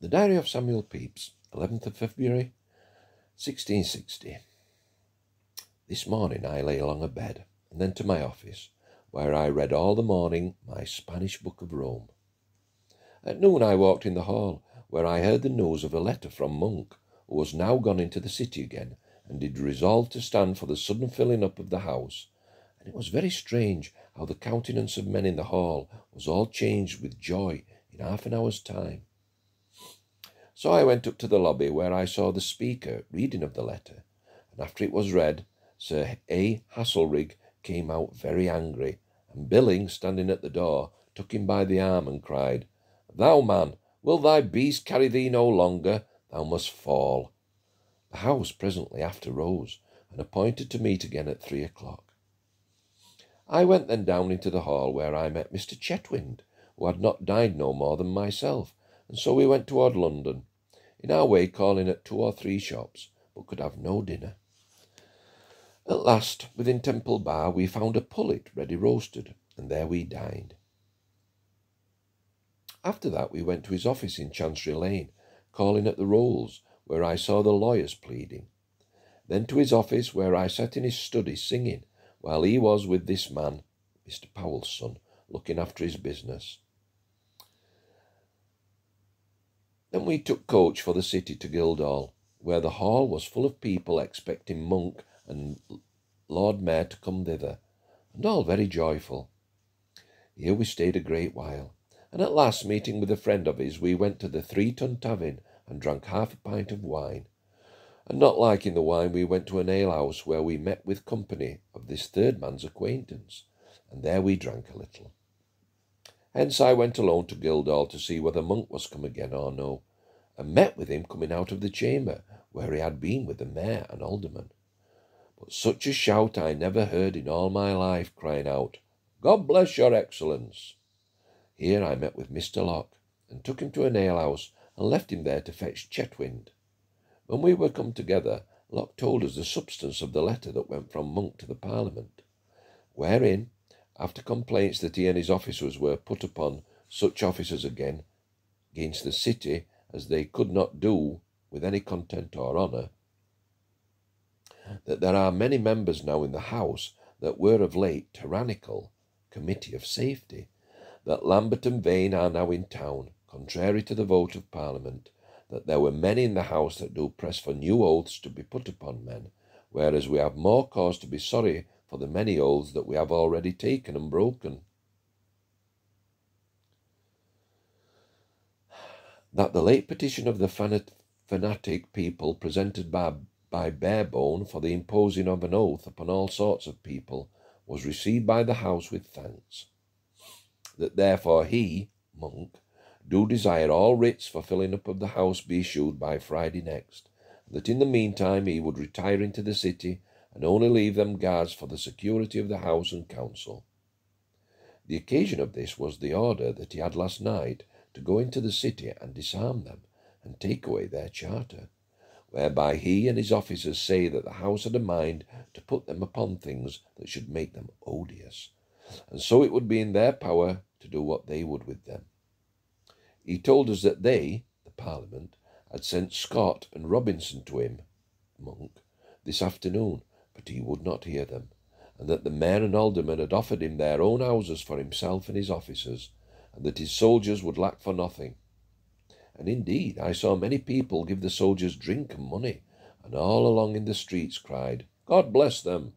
The Diary of Samuel Pepys, 11th of February, 1660. This morning I lay along a bed, and then to my office, where I read all the morning my Spanish book of Rome. At noon I walked in the hall, where I heard the news of a letter from Monk, who was now gone into the city again, and did resolve to stand for the sudden filling up of the house. And it was very strange how the countenance of men in the hall was all changed with joy in half an hour's time. So I went up to the lobby, where I saw the speaker reading of the letter, and after it was read, Sir A. Hasselrig came out very angry, and Billing, standing at the door, took him by the arm and cried, "Thou man, will thy beast carry thee no longer? Thou must fall." The House presently after rose, and appointed to meet again at 3 o'clock. I went then down into the hall, where I met Mr. Chetwynd, who had not dined no more than myself, and so we went toward London, in our way calling at 2 or 3 shops, but could have no dinner. At last, within Temple Bar, we found a pullet ready roasted, and there we dined. After that we went to his office in Chancery Lane, calling at the Rolls, where I saw the lawyers pleading. Then to his office, where I sat in his study singing, while he was with this man, Mr. Powell's son, looking after his business. Then we took coach for the city to Guildhall, where the hall was full of people expecting Monk and Lord Mayor to come thither, and all very joyful. Here we stayed a great while, and at last, meeting with a friend of his, we went to the 3-Ton Tavern and drank half a pint of wine. And not liking the wine, we went to an alehouse, where we met with company of this third man's acquaintance, and there we drank a little. Hence I went alone to Guildhall to see whether Monk was come again or no, and met with him coming out of the chamber, where he had been with the mayor and alderman. But such a shout I never heard in all my life, crying out, "God bless your excellence!" Here I met with Mr. Locke, and took him to an alehouse, and left him there to fetch Chetwynd. When we were come together, Locke told us the substance of the letter that went from Monk to the Parliament, wherein, after complaints that he and his officers were put upon such officers again against the city as they could not do with any content or honour, that there are many members now in the House that were of late tyrannical, Committee of Safety, that Lambert and Vane are now in town, contrary to the vote of Parliament, that there were many in the House that do press for new oaths to be put upon men, whereas we have more cause to be sorry for the many oaths that we have already taken and broken. That the late petition of the fanatic people presented by Barebone for the imposing of an oath upon all sorts of people was received by the House with thanks. That therefore he, Monk, do desire all writs for filling up of the House be issued by Friday next, and that in the meantime he would retire into the city, and only leave them guards for the security of the House and Council. The occasion of this was the order that he had last night to go into the city and disarm them, and take away their charter, whereby he and his officers say that the House had a mind to put them upon things that should make them odious, and so it would be in their power to do what they would with them. He told us that they, the Parliament, had sent Scott and Robinson to him, Monk, this afternoon, but he would not hear them, and that the mayor and aldermen had offered him their own houses for himself and his officers, and that his soldiers would lack for nothing. And indeed I saw many people give the soldiers drink and money, and all along in the streets cried, "God bless them,"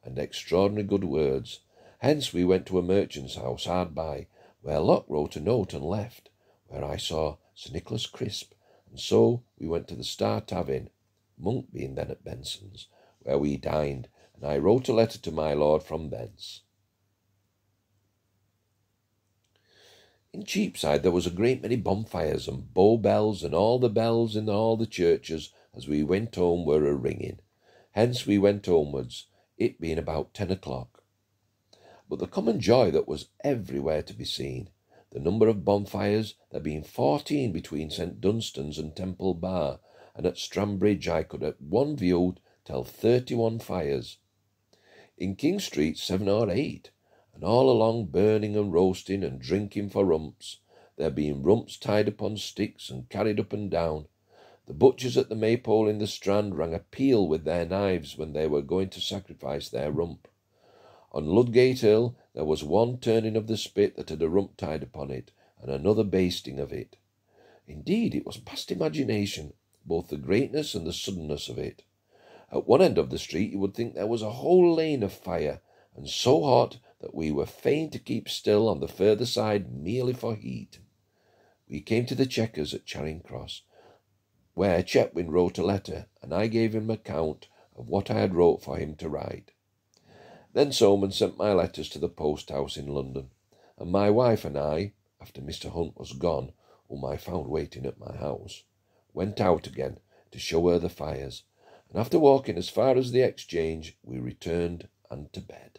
and extraordinary good words. Hence we went to a merchant's house hard by, where Locke wrote a note and left, where I saw Sir Nicholas Crisp, and so we went to the Star Tavern, Monk being then at Benson's, where we dined, and I wrote a letter to my lord from thence. In Cheapside there was a great many bonfires and bow bells, and all the bells in all the churches as we went home were a ringing. Hence we went homewards, it being about 10 o'clock. But the common joy that was everywhere to be seen, the number of bonfires, there being 14 between St. Dunstan's and Temple Bar, and at Strambridge I could at one view tell 31 fires. In King Street 7 or 8, and all along burning and roasting and drinking for rumps. there being rumps tied upon sticks and carried up and down. The butchers at the Maypole in the Strand rang a peal with their knives when they were going to sacrifice their rump. On Ludgate Hill there was one turning of the spit that had a rump tied upon it, and another basting of it. Indeed, it was past imagination, both the greatness and the suddenness of it. At one end of the street you would think there was a whole lane of fire, and so hot that we were fain to keep still on the further side merely for heat. We came to the Chequers at Charing Cross, where Chetwynd wrote a letter, and I gave him an account of what I had wrote for him to write. Then Solomon sent my letters to the post-house in London, and my wife and I, after Mr. Hunt was gone, whom I found waiting at my house, went out again to show her the fires, and after walking as far as the Exchange, we returned and to bed.